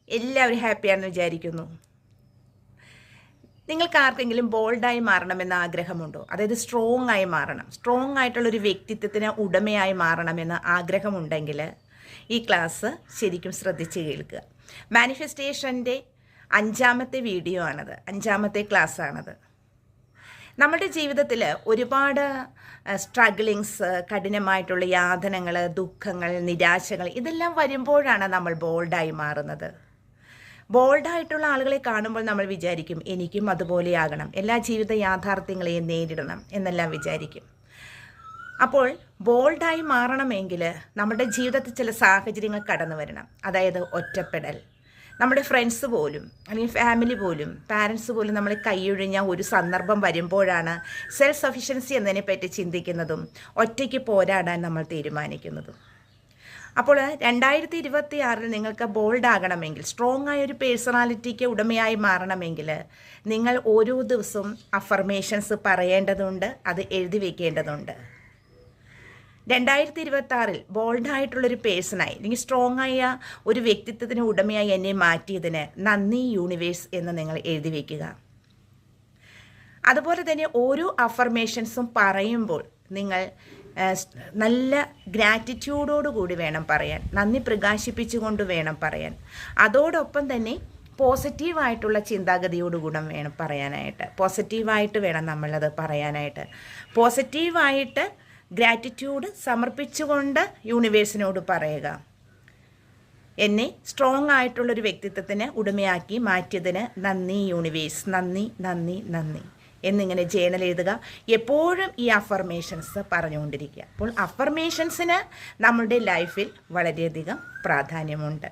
എല്ലാവരും ഹാപ്പിയാണെന്ന് വിചാരിക്കുന്നു. നിങ്ങൾക്ക് ആർക്കെങ്കിലും ബോൾഡായി മാറണമെന്ന് ആഗ്രഹമുണ്ടോ? അതായത് സ്ട്രോങ് ആയി മാറണം, സ്ട്രോങ് ആയിട്ടുള്ളൊരു വ്യക്തിത്വത്തിന് ഉടമയായി മാറണമെന്ന് ആഗ്രഹമുണ്ടെങ്കിൽ ഈ ക്ലാസ് ശരിക്കും ശ്രദ്ധിച്ച് കേൾക്കുക. മാനിഫെസ്റ്റേഷൻ്റെ 5ാമത്തെ വീഡിയോ ആണത്, 5ാമത്തെ ക്ലാസ്സാണത്. നമ്മുടെ ജീവിതത്തിൽ ഒരുപാട് സ്ട്രഗിളിങ്സ്, കഠിനമായിട്ടുള്ള യാതനകൾ, ദുഃഖങ്ങൾ, നിരാശകൾ ഇതെല്ലാം വരുമ്പോഴാണ് നമ്മൾ ബോൾഡായി മാറുന്നത്. ബോൾഡായിട്ടുള്ള ആളുകളെ കാണുമ്പോൾ നമ്മൾ വിചാരിക്കും എനിക്കും അതുപോലെയാകണം, എല്ലാ ജീവിത യാഥാർത്ഥ്യങ്ങളെയും നേരിടണം എന്നെല്ലാം വിചാരിക്കും. അപ്പോൾ ബോൾഡായി മാറണമെങ്കിൽ നമ്മുടെ ജീവിതത്തിൽ ചില സാഹചര്യങ്ങൾ കടന്നു വരണം. അതായത് ഒറ്റപ്പെടൽ, നമ്മുടെ ഫ്രണ്ട്സ് പോലും അല്ലെങ്കിൽ ഫാമിലി പോലും പാരൻസ് പോലും നമ്മളെ കൈയൊഴിഞ്ഞ ഒരു സന്ദർഭം വരുമ്പോഴാണ് സെൽഫ് സഫിഷ്യൻസി എന്നതിനെപ്പറ്റി ചിന്തിക്കുന്നതും ഒറ്റയ്ക്ക് പോരാടാൻ നമ്മൾ തീരുമാനിക്കുന്നതും. അപ്പോൾ 2026 നിങ്ങൾക്ക് ബോൾഡ് ആകണമെങ്കിൽ, സ്ട്രോങ് ആയ ഒരു പേഴ്സണാലിറ്റിക്ക് ഉടമയായി മാറണമെങ്കിൽ നിങ്ങൾ ഓരോ ദിവസവും അഫർമേഷൻസ് പറയേണ്ടതുണ്ട്, അത് എഴുതി വയ്ക്കേണ്ടതുണ്ട്. 2026 ബോൾഡായിട്ടുള്ളൊരു പേഴ്സണായി അല്ലെങ്കിൽ സ്ട്രോങ് ആയ ഒരു വ്യക്തിത്വത്തിന് ഉടമയായി എന്നെ മാറ്റിയതിന് നന്ദി യൂണിവേഴ്സ് എന്ന് നിങ്ങൾ എഴുതി വയ്ക്കുക. അതുപോലെ തന്നെ ഓരോ അഫർമേഷൻസും പറയുമ്പോൾ നിങ്ങൾ നല്ല ഗ്രാറ്റിറ്റ്യൂഡോടുകൂടി വേണം പറയാൻ, നന്ദി പ്രകാശിപ്പിച്ചുകൊണ്ട് വേണം പറയാൻ. അതോടൊപ്പം തന്നെ പോസിറ്റീവായിട്ടുള്ള ചിന്താഗതിയോടുകൂടെ വേണം പറയാനായിട്ട്, പോസിറ്റീവായിട്ട് വേണം നമ്മളത് പറയാനായിട്ട്. പോസിറ്റീവായിട്ട് ഗ്രാറ്റിറ്റ്യൂഡ് സമർപ്പിച്ചുകൊണ്ട് യൂണിവേഴ്സിനോട് പറയുക, എന്നെ സ്ട്രോങ് ആയിട്ടുള്ളൊരു വ്യക്തിത്വത്തിന് ഉടമയാക്കി മാറ്റിയതിന് നന്ദി യൂണിവേഴ്സ്, നന്ദി നന്ദി നന്ദി എന്നിങ്ങനെ ജേണൽ എഴുതുക. എപ്പോഴും ഈ അഫർമേഷൻസ് പറഞ്ഞുകൊണ്ടിരിക്കുക. അപ്പോൾ അഫർമേഷൻസിന് നമ്മുടെ ലൈഫിൽ വളരെയധികം പ്രാധാന്യമുണ്ട്.